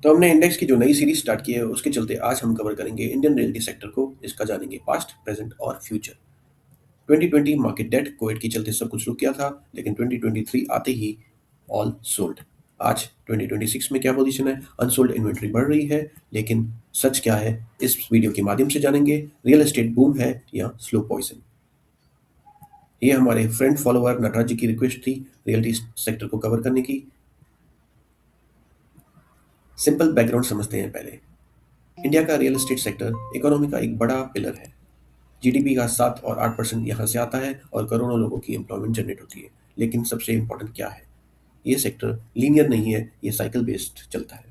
तो हमने इंडेक्स की जो नई सीरीज स्टार्ट की है उसके चलते आज हम कवर करेंगे इंडियन रियल्टी सेक्टर को। इसका जानेंगे पास्ट, प्रेजेंट और फ्यूचर। 2020 मार्केट डेड कोविड के चलते सब कुछ रुक गया था, लेकिन 2023 आते ही ऑल सोल्ड। आज 2026 में क्या पोजीशन है? अनसोल्ड इन्वेंट्री बढ़ रही है, लेकिन सच क्या है इस वीडियो के माध्यम से जानेंगे। रियल एस्टेट बूम है या स्लो पॉइजन? ये हमारे फ्रेंड फॉलोअर नटराज जी की रिक्वेस्ट थी रियल्टी सेक्टर को कवर करने की। सिंपल बैकग्राउंड समझते हैं पहले। इंडिया का रियल एस्टेट सेक्टर इकोनॉमी का एक बड़ा पिलर है। जीडीपी का 7 और 8% यहाँ से आता है और करोड़ों लोगों की एम्प्लॉयमेंट जनरेट होती है। लेकिन सबसे इम्पोर्टेंट क्या है? ये सेक्टर लीनियर नहीं है, ये साइकिल बेस्ड चलता है।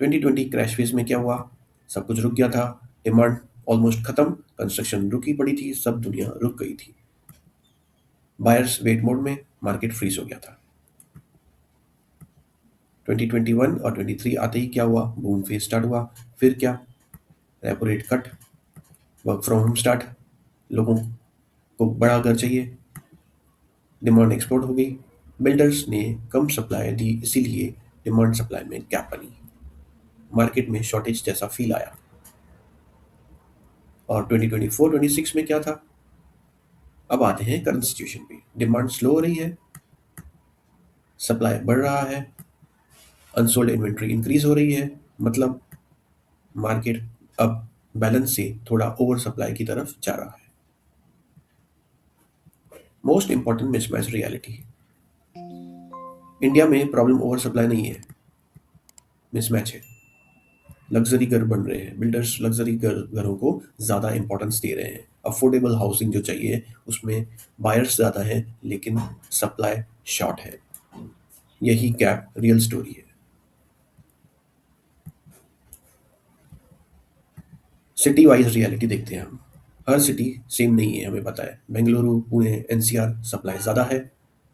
2020 क्रैश फेज में क्या हुआ? सब कुछ रुक गया था, डिमांड ऑलमोस्ट खत्म, कंस्ट्रक्शन रुकी पड़ी थी, सब दुनिया रुक गई थी। बायर्स वेट मोड में, मार्केट फ्रीज हो गया था। 2021 और 23 आते ही क्या हुआ? बूम फेज स्टार्ट हुआ। फिर क्या? Repo rate cut, work from home start, लोगों को बड़ा घर चाहिए, डिमांड एक्सपोर्ट हो गई। बिल्डर्स ने कम सप्लाई दी, इसीलिए डिमांड सप्लाई में गैप बनी, मार्केट में शॉर्टेज जैसा फील आया। और 2024-26 में क्या था? अब आते हैं करंट सिचुएशन पे। डिमांड स्लो हो रही है, सप्लाई बढ़ रहा है, अनसोल्ड इन्वेंट्री इंक्रीज हो रही है, मतलब मार्केट अब बैलेंस से थोड़ा ओवर सप्लाई की तरफ जा रहा है। Most important mismatch reality. India में प्रॉब्लम ओवर सप्लाई नहीं है, मिसमैच है। लग्जरी घर बन रहे हैं, बिल्डर्स लग्जरी घरों को ज़्यादा इंपॉर्टेंस दे रहे हैं। अफोर्डेबल हाउसिंग जो चाहिए उसमें बायर्स ज़्यादा हैं, लेकिन सप्लाई शॉर्ट है। यही गैप रियल स्टोरी है। सिटी वाइज रियलिटी देखते हैं हम। हर सिटी सेम नहीं है, हमें पता है। बेंगलुरु, पुणे, एनसीआर सप्लाई ज़्यादा है।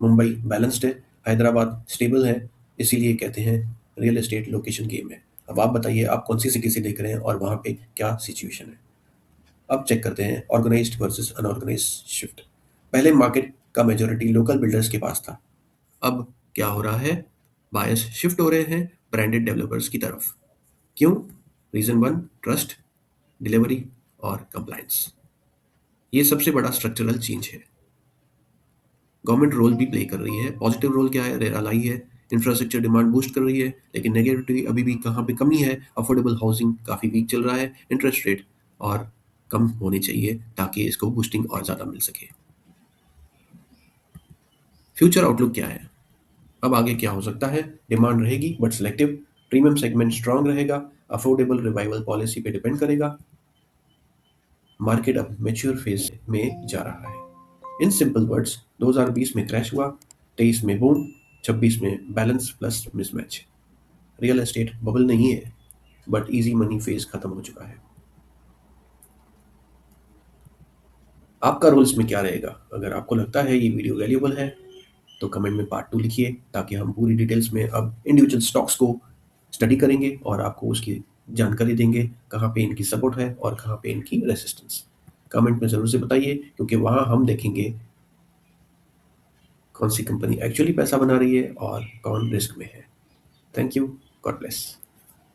मुंबई बैलेंस्ड है। हैदराबाद स्टेबल है। इसीलिए कहते हैं रियल एस्टेट लोकेशन गेम है। अब आप बताइए, आप कौन सी सिटी से देख रहे हैं और वहाँ पे क्या सिचुएशन है। अब चेक करते हैं ऑर्गेनाइज्ड वर्सेस अनऑर्गेनाइज्ड शिफ्ट। पहले मार्केट का मेजोरिटी लोकल बिल्डर्स के पास था। अब क्या हो रहा है? बायर्स शिफ्ट हो रहे हैं ब्रांडेड डेवलपर्स की तरफ। क्यों? रीजन वन, ट्रस्ट, डिलीवरी और कंप्लायंस। ये सबसे बड़ा स्ट्रक्चरल चेंज है। गवर्नमेंट रोल भी प्ले कर रही है। पॉजिटिव रोल क्या है? रेरा लाई है, इंफ्रास्ट्रक्चर डिमांड बूस्ट कर रही है। लेकिन नेगेटिविटी अभी भी कहाँ पे कमी है? अफोर्डेबल हाउसिंग काफ़ी वीक चल रहा है। इंटरेस्ट रेट और कम होने चाहिए ताकि इसको बूस्टिंग और ज़्यादा मिल सके। फ्यूचर आउटलुक क्या है? अब आगे क्या हो सकता है? डिमांड रहेगी but selective. Premium segment strong रहेगा। अफोर्डेबल रिवाइवल पॉलिसी पे डिपेंड करेगा। मार्केट अब मैच्योर फेज में जा रहा है। इन सिंपल वर्ड्स, 2020 में क्रैश हुआ, 23 में बूम, 26 में balance plus mismatch. Real estate bubble नहीं है, बट इजी मनी फेज खत्म हो चुका है। आपका रोल इसमें क्या रहेगा? अगर आपको लगता है ये वीडियो वैल्यूएबल है तो कमेंट में पार्ट 2 लिखिए, ताकि हम पूरी डिटेल्स में अब इंडिविजुअल स्टॉक्स को स्टडी करेंगे और आपको उसकी जानकारी देंगे, कहाँ पे इनकी सपोर्ट है और कहाँ पे इनकी रेसिस्टेंस। कमेंट में ज़रूर से बताइए, क्योंकि वहाँ हम देखेंगे कौन सी कंपनी एक्चुअली पैसा बना रही है और कौन रिस्क में है। Thank you. God bless.